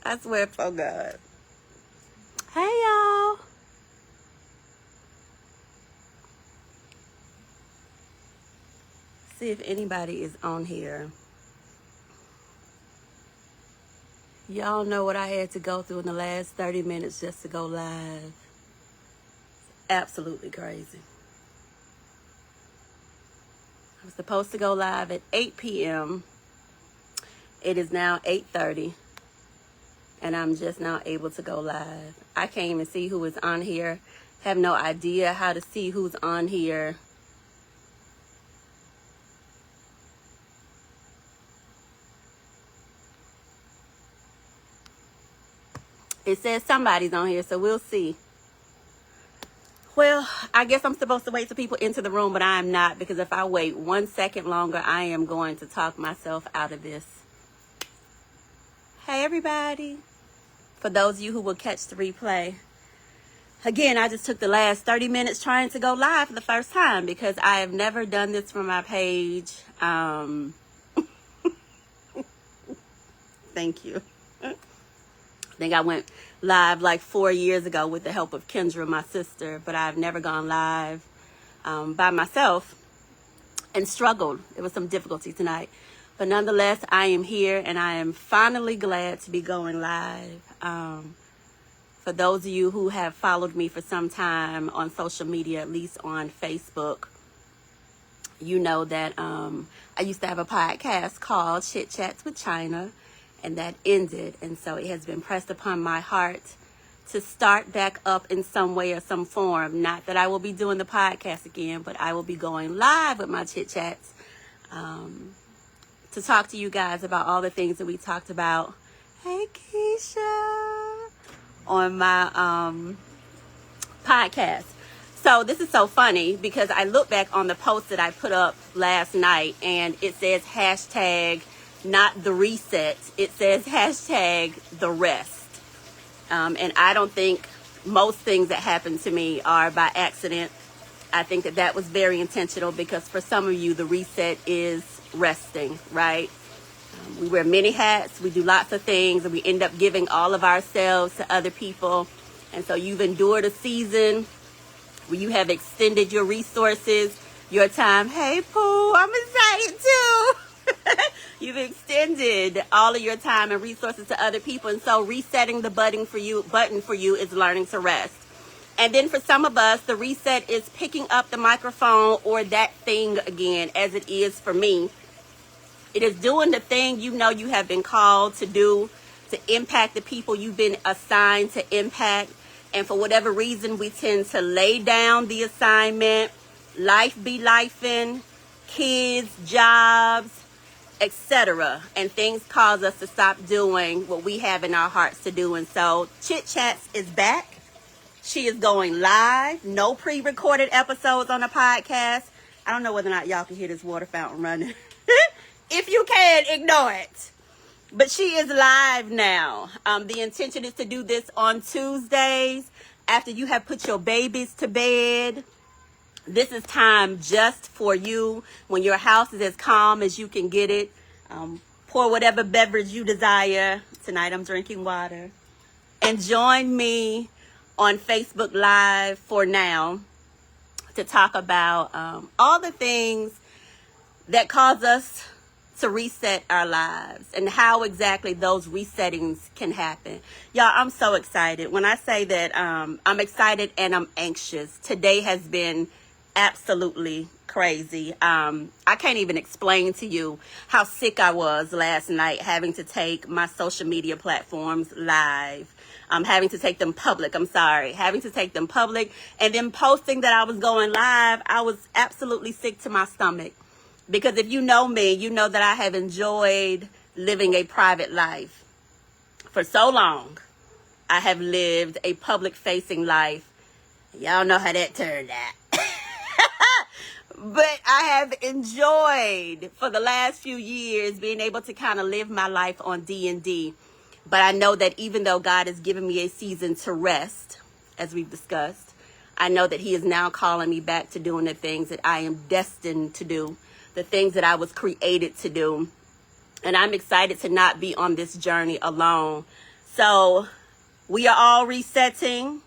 I swear for God. Hey, y'all. See if anybody is on here. Y'all know what I had to go through in the last 30 minutes just to go live. Absolutely crazy. I was supposed to go live at 8 p.m. It is now 8:30. And I'm just now able to go live. I can't even see who is on here. Have no idea how to see who's on here. It says somebody's on here, so we'll see. Well, I guess I'm supposed to wait till people enter the room, but I am not, because if I wait 1 second longer, I am going to talk myself out of this. Hey, everybody. For those of you who will catch the replay. Again, I just took the last 30 minutes trying to go live for the first time because I have never done this for my page. Thank you. I think I went live like 4 years ago with the help of Kendra, my sister, but I've never gone live by myself and struggled. There was some difficulty tonight. But nonetheless, I am here and I am finally glad to be going live. For those of you who have followed me for some time on social media, at least on Facebook, you know that I used to have a podcast called Chit Chats with China, and that ended. And so it has been pressed upon my heart to start back up in some way or some form. Not that I will be doing the podcast again, but I will be going live with my Chit Chats to talk to you guys about all the things that we talked about. Hey, Keisha. On my podcast. So this is so funny because I look back on the post that I put up last night and it says hashtag not the reset. It says hashtag the rest. And I don't think most things that happen to me are by accident. I think that that was very intentional because for some of you, the reset is resting, right? We wear many hats, we do lots of things, and we end up giving all of ourselves to other people. And so you've endured a season where you have extended your resources, your time. Hey, Pooh, I'm excited too. You've extended all of your time and resources to other people. And so resetting the button for you is learning to rest. And then for some of us, the reset is picking up the microphone or that thing again, as it is for me. It is doing the thing you know you have been called to do, to impact the people you've been assigned to impact. And for whatever reason, we tend to lay down the assignment, life be lifing, kids, jobs, etc. And things cause us to stop doing what we have in our hearts to do. And so Chit Chats is back. She is going live. No pre-recorded episodes on the podcast. I don't know whether or not y'all can hear this water fountain running. If you can, ignore it. But she is live now. The intention is to do this on Tuesdays after you have put your babies to bed. This is time just for you when your house is as calm as you can get it. Pour whatever beverage you desire. Tonight I'm drinking water. And join me on Facebook Live for now to talk about all the things that cause us to reset our lives and how exactly those resettings can happen. Y'all, I'm so excited. When I say that I'm excited and I'm anxious, today has been absolutely crazy. I can't even explain to you how sick I was last night having to take my social media platforms live. Having to take them public, having to take them public and then posting that I was going live. I was absolutely sick to my stomach. Because if you know me, you know that I have enjoyed living a private life. For so long, I have lived a public-facing life. Y'all know how that turned out. But I have enjoyed, for the last few years, being able to kind of live my life on D&D. But I know that even though God has given me a season to rest, as we've discussed, I know that he is now calling me back to doing the things that I am destined to do. The things that I was created to do. And I'm excited to not be on this journey alone. So we are all resetting.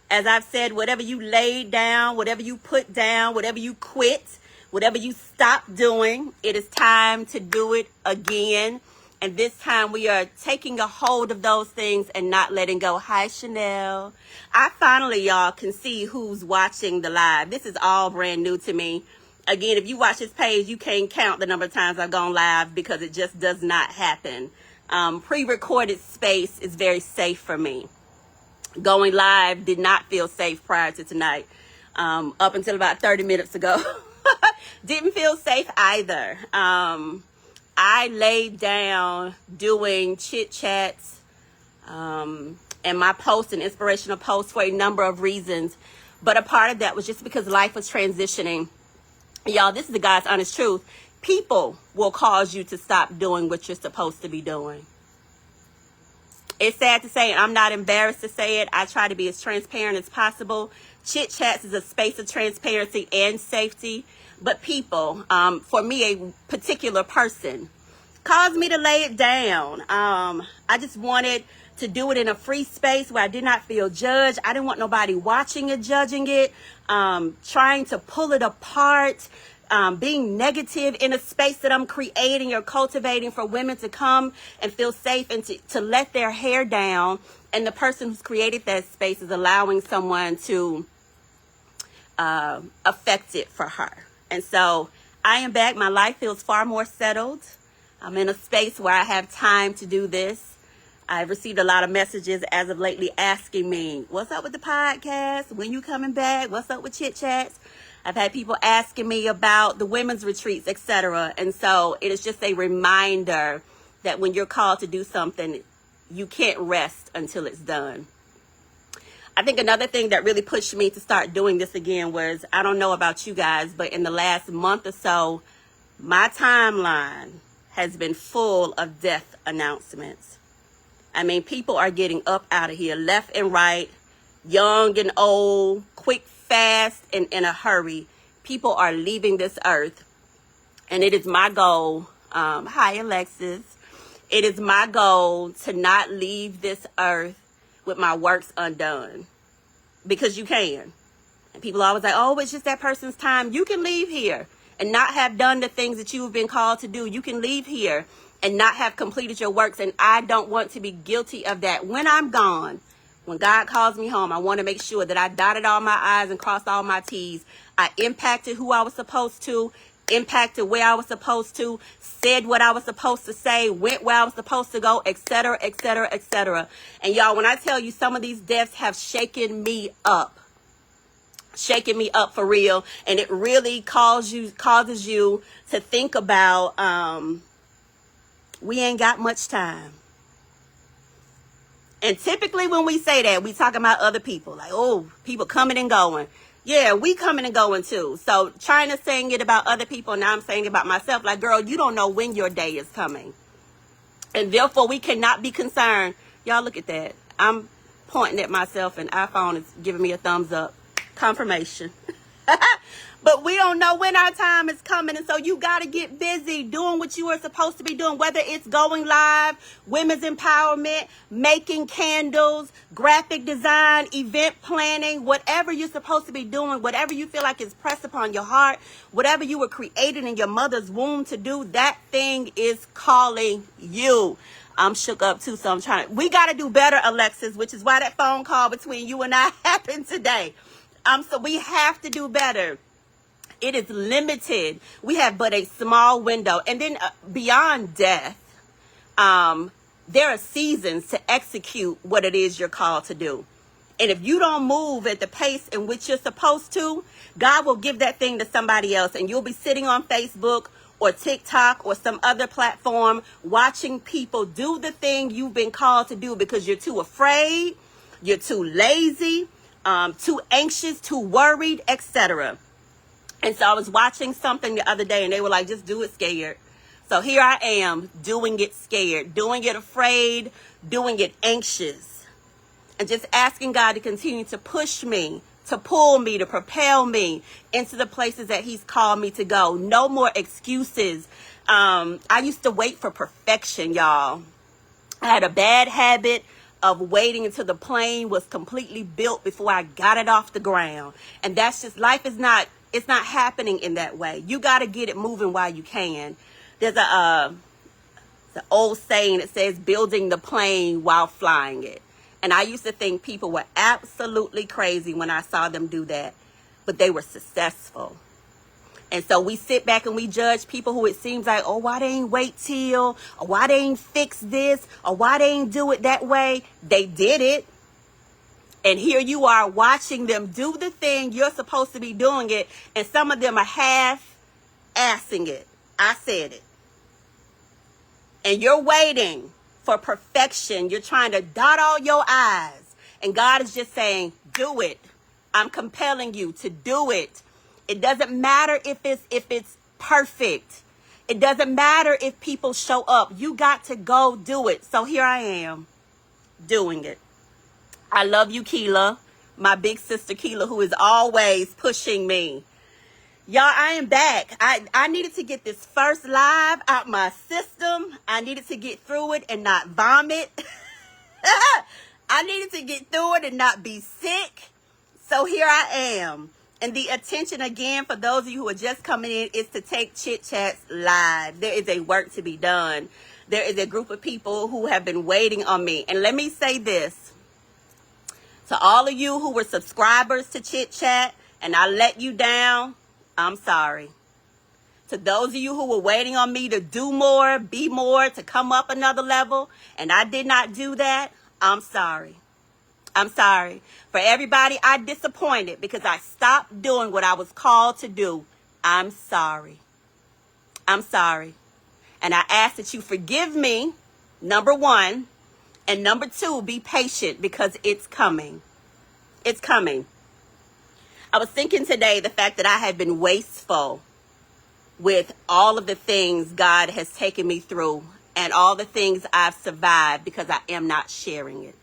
As I've said, whatever you laid down, whatever you put down, whatever you quit, whatever you stopped doing, it is time to do it again. And this time we are taking a hold of those things and not letting go. Hi, Chanel. I finally, y'all, can see who's watching the live. This is all brand new to me. Again, if you watch this page, you can't count the number of times I've gone live because it just does not happen. Pre-recorded space is very safe for me. Going live did not feel safe prior to tonight, up until about 30 minutes ago. Didn't feel safe either. I laid down doing chit chats and my posts and inspirational posts for a number of reasons. But a part of that was just because life was transitioning. Y'all, this is the God's honest truth. People will cause you to stop doing what you're supposed to be doing. It's sad to say, and I'm not embarrassed to say it. I try to be as transparent as possible. Chit Chats is a space of transparency and safety. But people, for me, a particular person, caused me to lay it down. I just wanted to do it in a free space where I did not feel judged. I didn't want nobody watching it, judging it, trying to pull it apart. Being negative in a space that I'm creating or cultivating for women to come and feel safe and to let their hair down. And the person who's created that space is allowing someone to affect it for her. And so I am back. My life feels far more settled. I'm in a space where I have time to do this. I've received a lot of messages as of lately asking me, what's up with the podcast? When you coming back? What's up with Chit Chats? I've had people asking me about the women's retreats, etc. And so it is just a reminder that when you're called to do something, you can't rest until it's done. I think another thing that really pushed me to start doing this again was, I don't know about you guys, but in the last month or so, my timeline has been full of death announcements. I mean, people are getting up out of here left and right, young and old, quick, fast, and in a hurry. People are leaving this earth. And it is my goal. Hi, Alexis. It is my goal to not leave this earth with my works undone. Because you can. And people always like, oh, it's just that person's time. You can leave here and not have done the things that you've been called to do. You can leave here and not have completed your works. And I don't want to be guilty of that. When I'm gone, when God calls me home, I want to make sure that I dotted all my I's and crossed all my T's. I impacted who I was supposed to, impacted where I was supposed to, said what I was supposed to say, went where I was supposed to go, etc., etc., etc. And y'all, when I tell you some of these deaths have shaken me up for real, and it really causes you to think about, we ain't got much time. And typically when we say that, we talking about other people. Like, oh, people coming and going. Yeah, we coming and going too. So trying to saying it about other people, now I'm saying it about myself. Like, girl, you don't know when your day is coming. And therefore, we cannot be concerned. Y'all, look at that. I'm pointing at myself and iPhone is giving me a thumbs up. Confirmation. But we don't know when our time is coming. And so you got to get busy doing what you are supposed to be doing, whether it's going live, women's empowerment, making candles, graphic design, event planning, whatever you're supposed to be doing, whatever you feel like is pressed upon your heart, whatever you were created in your mother's womb to do, that thing is calling you. I'm shook up too, so I'm trying. We got to do better, Alexis, which is why that phone call between you and I happened today. So we have to do better. It is limited. We have but a small window. And then beyond death, there are seasons to execute what it is you're called to do. And if you don't move at the pace in which you're supposed to, God will give that thing to somebody else. And you'll be sitting on Facebook or TikTok or some other platform watching people do the thing you've been called to do because you're too afraid, you're too lazy, too anxious, too worried, etc. And so I was watching something the other day and they were like, just do it scared. So here I am doing it scared, doing it afraid, doing it anxious, and just asking God to continue to push me, to pull me, to propel me into the places that he's called me to go. No more excuses. I used to wait for perfection, y'all. I had a bad habit of waiting until the plane was completely built before I got it off the ground. And that's just, life is not, it's not happening in that way. You got to get it moving while you can. There's the old saying that says building the plane while flying it. And I used to think people were absolutely crazy when I saw them do that, but they were successful. And so we sit back and we judge people who it seems like, oh, why they ain't wait till, or why they ain't fix this, or why they ain't do it that way. They did it. And here you are watching them do the thing you're supposed to be doing it. And some of them are half-assing it. I said it. And you're waiting for perfection. You're trying to dot all your I's. And God is just saying, do it. I'm compelling you to do it. It doesn't matter if it's perfect. It doesn't matter if people show up. You got to go do it. So here I am doing it. I love you, Keela, my big sister Keela, who is always pushing me. Y'all, I am back. I needed to get this first live out my system. I needed to get through it and not vomit. I needed to get through it and not be sick. So here I am. And the attention, again, for those of you who are just coming in, is to take Chit Chats live. There is a work to be done. There is a group of people who have been waiting on me. And let me say this. To all of you who were subscribers to Chit Chat and I let you down, I'm sorry. To those of you who were waiting on me to do more, be more, to come up another level, and I did not do that, I'm sorry. I'm sorry. For everybody I disappointed because I stopped doing what I was called to do, I'm sorry. I'm sorry. And I ask that you forgive me, number one, and number two, be patient because it's coming. It's coming. I was thinking today the fact that I had been wasteful with all of the things God has taken me through and all the things I've survived because I am not sharing it.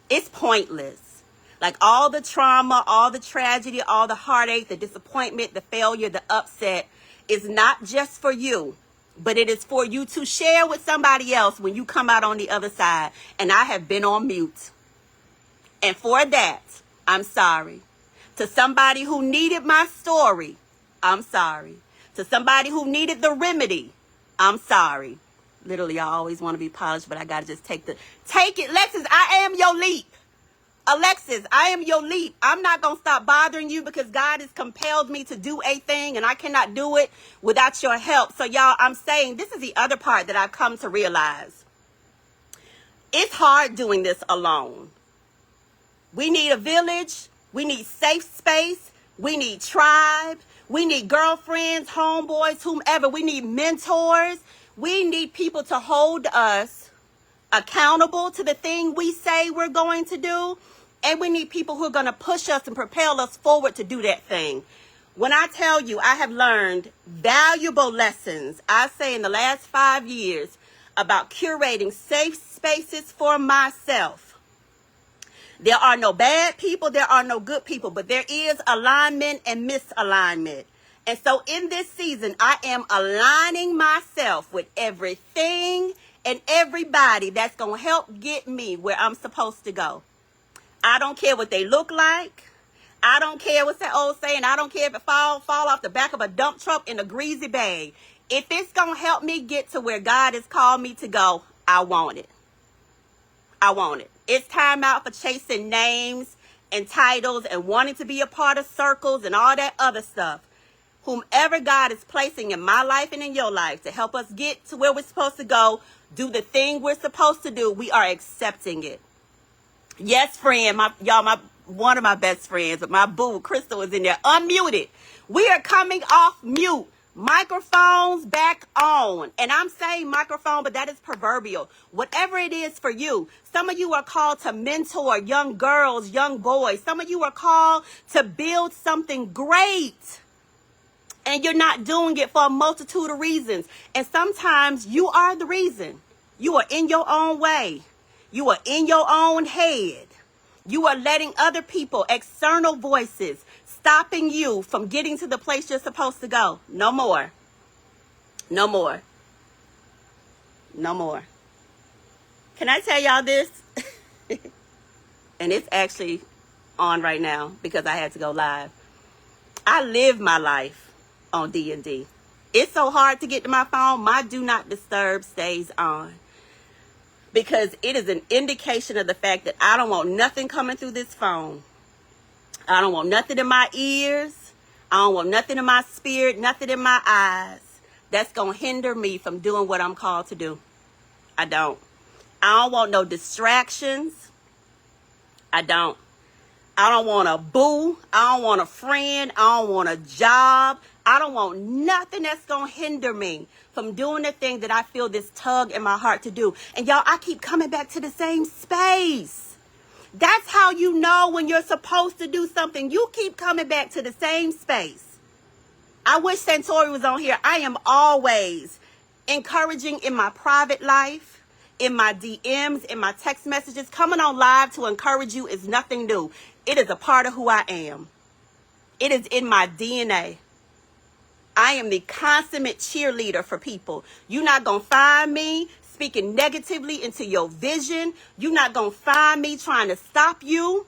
It's pointless. Like all the trauma, all the tragedy, all the heartache, the disappointment, the failure, the upset is not just for you, but it is for you to share with somebody else when you come out on the other side. And I have been on mute. And for that, I'm sorry. To somebody who needed my story, I'm sorry. To somebody who needed the remedy, I'm sorry. Literally, I always want to be polished, but I got to just take it. Alexis, I am your leap. Alexis, I am your leap. I'm not going to stop bothering you because God has compelled me to do a thing and I cannot do it without your help. So y'all, I'm saying this is the other part that I've come to realize. It's hard doing this alone. We need a village. We need safe space. We need tribe. We need girlfriends, homeboys, whomever. We need mentors. We need people to hold us accountable to the thing we say we're going to do. And we need people who are going to push us and propel us forward to do that thing. When I tell you I have learned valuable lessons, I say in the last 5 years, about curating safe spaces for myself. There are no bad people. There are no good people. But there is alignment and misalignment. And so in this season, I am aligning myself with everything and everybody that's going to help get me where I'm supposed to go. I don't care what they look like. I don't care what's that old saying. I don't care if it fall off the back of a dump truck in a greasy bag. If it's going to help me get to where God has called me to go, I want it. I want it. It's time out for chasing names and titles and wanting to be a part of circles and all that other stuff. Whomever God is placing in my life and in your life to help us get to where we're supposed to go, do the thing we're supposed to do, we are accepting it. Yes, friend, one of my best friends, but my boo, Crystal, is in there unmuted. We are coming off mute. Microphones back on. And I'm saying microphone, but that is proverbial. Whatever it is for you. Some of you are called to mentor young girls, young boys. Some of you are called to build something great. And you're not doing it for a multitude of reasons. And sometimes you are the reason. You are in your own way. You are in your own head. You are letting other people, external voices, stopping you from getting to the place you're supposed to go. No more. No more. No more. Can I tell y'all this? And it's actually on right now because I had to go live. I live my life on D&D. It's so hard to get to my phone. My do not disturb stays on because it is an indication of the fact that I don't want nothing coming through this phone. I don't want nothing in my ears. I don't want nothing in my spirit, nothing in my eyes that's going to hinder me from doing what I'm called to do. I don't. I don't want no distractions. I don't. I don't want a boo. I don't want a friend. I don't want a job. I don't want nothing that's going to hinder me from doing the thing that I feel this tug in my heart to do. And y'all, I keep coming back to the same space. That's how you know when you're supposed to do something. You keep coming back to the same space. I wish Santori was on here. I am always encouraging in my private life, in my DMs, in my text messages. Coming on live to encourage you is nothing new. It is a part of who I am. It is in my DNA. I am the consummate cheerleader for people. You're not going to find me speaking negatively into your vision. You're not going to find me trying to stop you.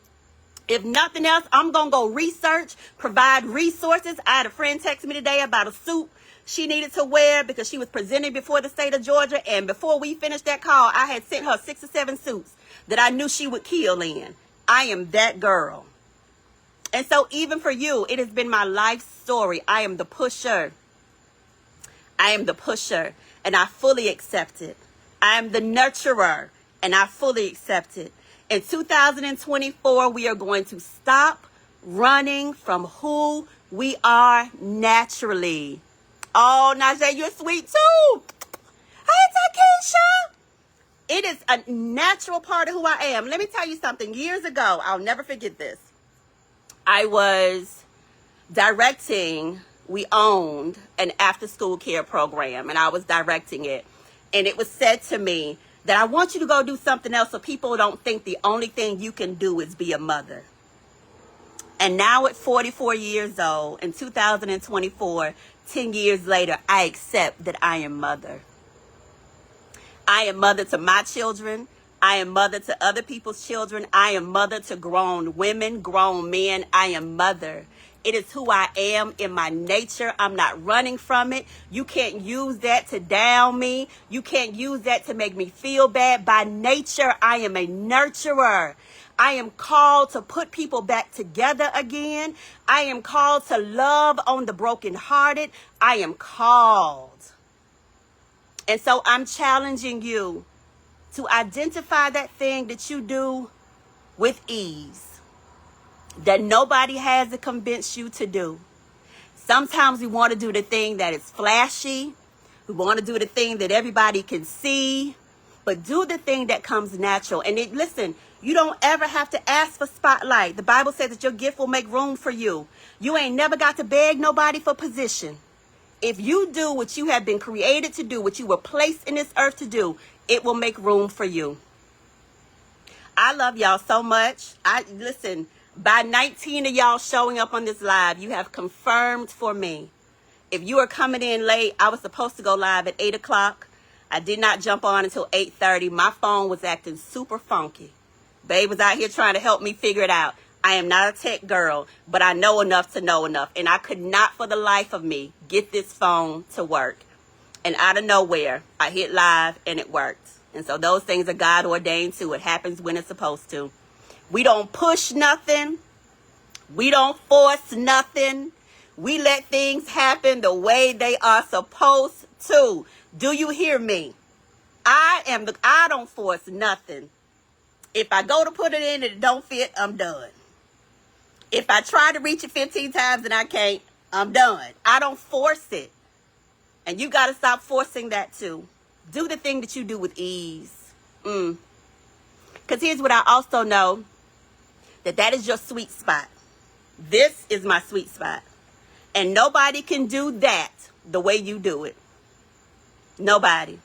If nothing else, I'm going to go research, provide resources. I had a friend text me today about a suit she needed to wear because she was presenting before the state of Georgia. And before we finished that call, I had sent her 6 or 7 suits that I knew she would kill in. I am that girl. And so even for you, it has been my life story. I am the pusher. I am the pusher, and I fully accept it. I am the nurturer, and I fully accept it. In 2024, we are going to stop running from who we are naturally. Oh, Najee, you're sweet too. Hey, Takesha. It is a natural part of who I am. Let me tell you something. Years ago, I'll never forget this. I was directing, we owned an after-school care program, and I was directing it. And it was said to me that I want you to go do something else so people don't think the only thing you can do is be a mother. And now at 44 years old, in 2024, 10 years later, I accept that I am mother. I am mother to my children. I am mother to other people's children. I am mother to grown women, grown men. I am mother. It is who I am in my nature. I'm not running from it. You can't use that to down me. You can't use that to make me feel bad. By nature, I am a nurturer. I am called to put people back together again. I am called to love on the brokenhearted. I am called. And so I'm challenging you to identify that thing that you do with ease, that nobody has to convince you to do. Sometimes we want to do the thing that is flashy. We want to do the thing that everybody can see, but do the thing that comes natural. And listen, you don't ever have to ask for spotlight. The Bible says that your gift will make room for you. You ain't never got to beg nobody for position. If you do what you have been created to do, what you were placed in this earth to do, it will make room for you. I love y'all so much. Listen, by 19 of y'all showing up on this live, you have confirmed for me. If you are coming in late, I was supposed to go live at 8 o'clock. I did not jump on until 8:30. My phone was acting super funky. Babe was out here trying to help me figure it out. I am not a tech girl, but I know enough to know enough. And I could not for the life of me get this phone to work. And out of nowhere, I hit live and it worked. And so those things are God ordained too. It happens when it's supposed to. We don't push nothing. We don't force nothing. We let things happen the way they are supposed to. Do you hear me? I don't force nothing. If I go to put it in and it don't fit, I'm done. If I try to reach it 15 times and I can't, I'm done. I don't force it. And you got to stop forcing that too. Do the thing that you do with ease. Because here's what I also know. That is your sweet spot. This is my sweet spot. And nobody can do that the way you do it. Nobody.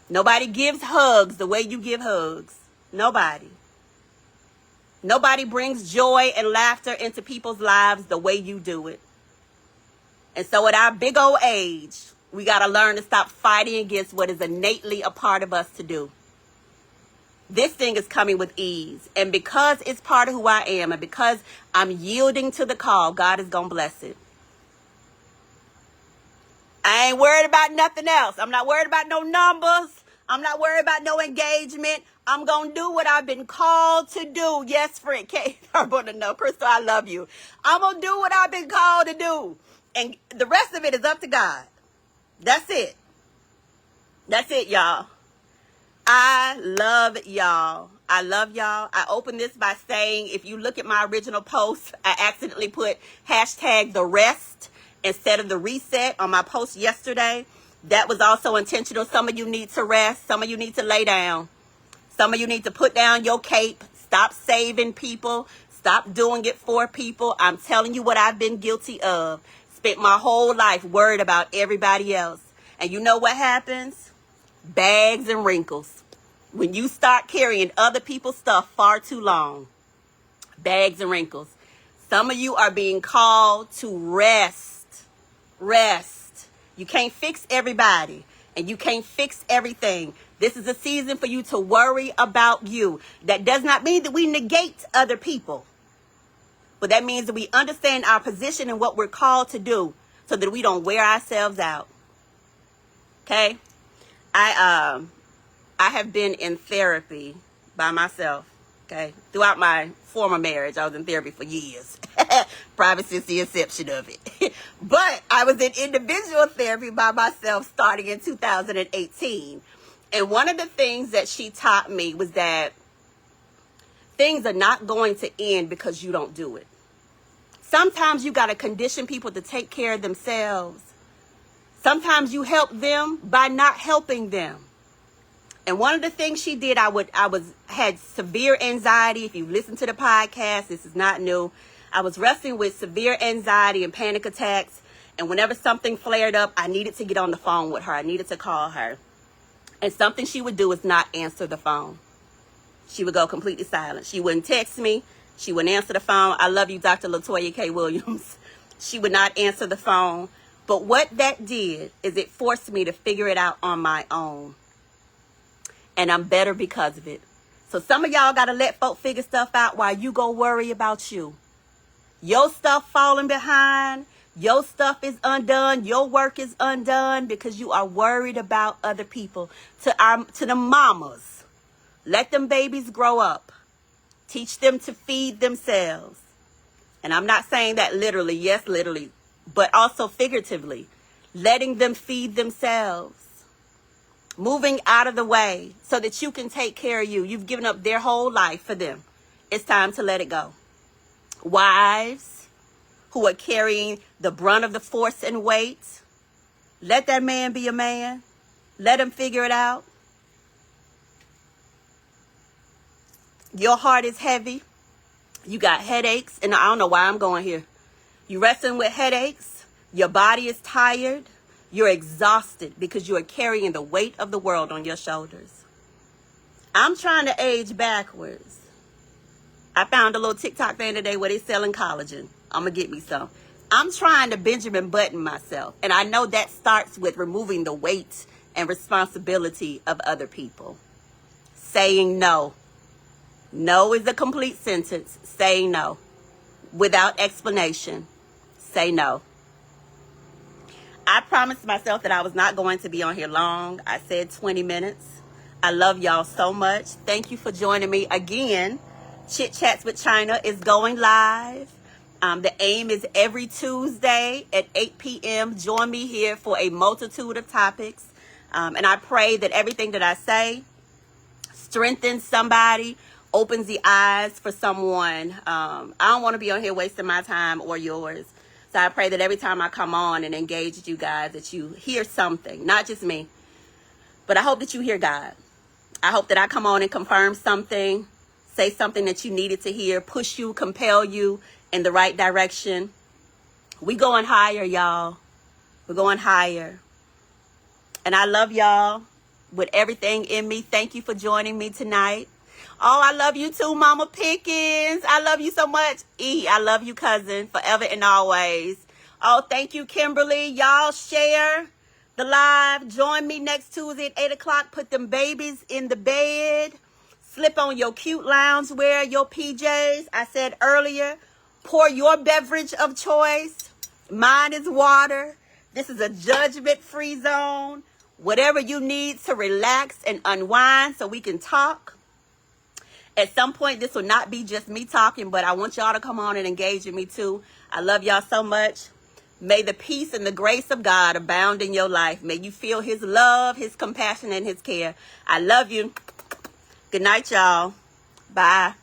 Nobody gives hugs the way you give hugs. Nobody. Nobody brings joy and laughter into people's lives the way you do it. And so at our big old age, We got to learn to stop fighting against what is innately a part of us to do. This thing is coming with ease. And because it's part of who I am, and because I'm yielding to the call, God is going to bless it. I ain't worried about nothing else. I'm not worried about no numbers. I'm not worried about no engagement. I'm going to do what I've been called to do. Yes, friend. Kate, no, Crystal, I love you. I'm going to do what I've been called to do. And the rest of it is up to God. That's it. That's it, y'all. I love y'all. I love y'all. I opened this by saying, if you look at my original post, I accidentally put hashtag the rest instead of the reset on my post yesterday. That was also intentional. Some of you need to rest. Some of you need to lay down. Some of you need to put down your cape. Stop saving people. Stop doing it for people. I'm telling you what I've been guilty of. Spent my whole life worried about everybody else. And you know what happens? Bags and wrinkles. When you start carrying other people's stuff far too long, bags and wrinkles. Some of you are being called to rest. Rest. You can't fix everybody, and you can't fix everything. This is a season for you to worry about you. That does not mean that we negate other people, but that means that we understand our position and what we're called to do so that we don't wear ourselves out. Okay? I have been in therapy by myself, okay? Throughout my former marriage, I was in therapy for years. Probably since the inception of it. But I was in individual therapy by myself starting in 2018. And one of the things that she taught me was that things are not going to end because you don't do it. Sometimes you got to condition people to take care of themselves. Sometimes you help them by not helping them. And one of the things she did, had severe anxiety. If you listen to the podcast, this is not new. I was wrestling with severe anxiety and panic attacks. And whenever something flared up, I needed to get on the phone with her. I needed to call her. And something she would do is not answer the phone. She would go completely silent. She wouldn't text me. She wouldn't answer the phone. I love you, Dr. Latoya K. Williams. She would not answer the phone. But what that did is it forced me to figure it out on my own. And I'm better because of it. So some of y'all got to let folk figure stuff out while you go worry about you. Your stuff falling behind. Your stuff is undone. Your work is undone because you are worried about other people. To the mamas, let them babies grow up. Teach them to feed themselves. And I'm not saying that literally, yes, literally, but also figuratively. Letting them feed themselves. Moving out of the way so that you can take care of you. You've given up their whole life for them. It's time to let it go. Wives who are carrying the brunt of the force and weight, let that man be a man. Let him figure it out. Your heart is heavy. You got headaches. And I don't know why I'm going here. You're wrestling with headaches. Your body is tired. You're exhausted because you are carrying the weight of the world on your shoulders. I'm trying to age backwards. I found a little TikTok thing today where they're selling collagen. I'm going to get me some. I'm trying to Benjamin Button myself. And I know that starts with removing the weight and responsibility of other people. Saying no. No is a complete sentence. Saying no. Without explanation. Say no. I promised myself that I was not going to be on here long. I said 20 minutes. I love y'all so much. Thank you for joining me again. Chit Chats with China is going live. The aim is every Tuesday at 8 p.m. Join me here for a multitude of topics. And I pray that everything that I say strengthens somebody, opens the eyes for someone. I don't want to be on here wasting my time or yours. So I pray that every time I come on and engage with you guys, that you hear something, not just me, but I hope that you hear God. I hope that I come on and confirm something, say something that you needed to hear, push you, compel you in the right direction. We going higher, y'all. We're going higher. And I love y'all with everything in me. Thank you for joining me tonight. Oh, I love you too, Mama Pickens. I love you so much. I love you, cousin, forever and always. Oh, thank you, Kimberly. Y'all share. the live. Join me next Tuesday at 8 o'clock. Put them babies in the bed. Slip on your cute loungewear, your PJs. I said earlier, pour your beverage of choice. Mine is water. This is a judgment-free zone. Whatever you need to relax and unwind so we can talk. At some point, this will not be just me talking, but I want y'all to come on and engage with me too. I love y'all so much. May the peace and the grace of God abound in your life. May you feel his love, his compassion, and his care. I love you. Good night, y'all. Bye.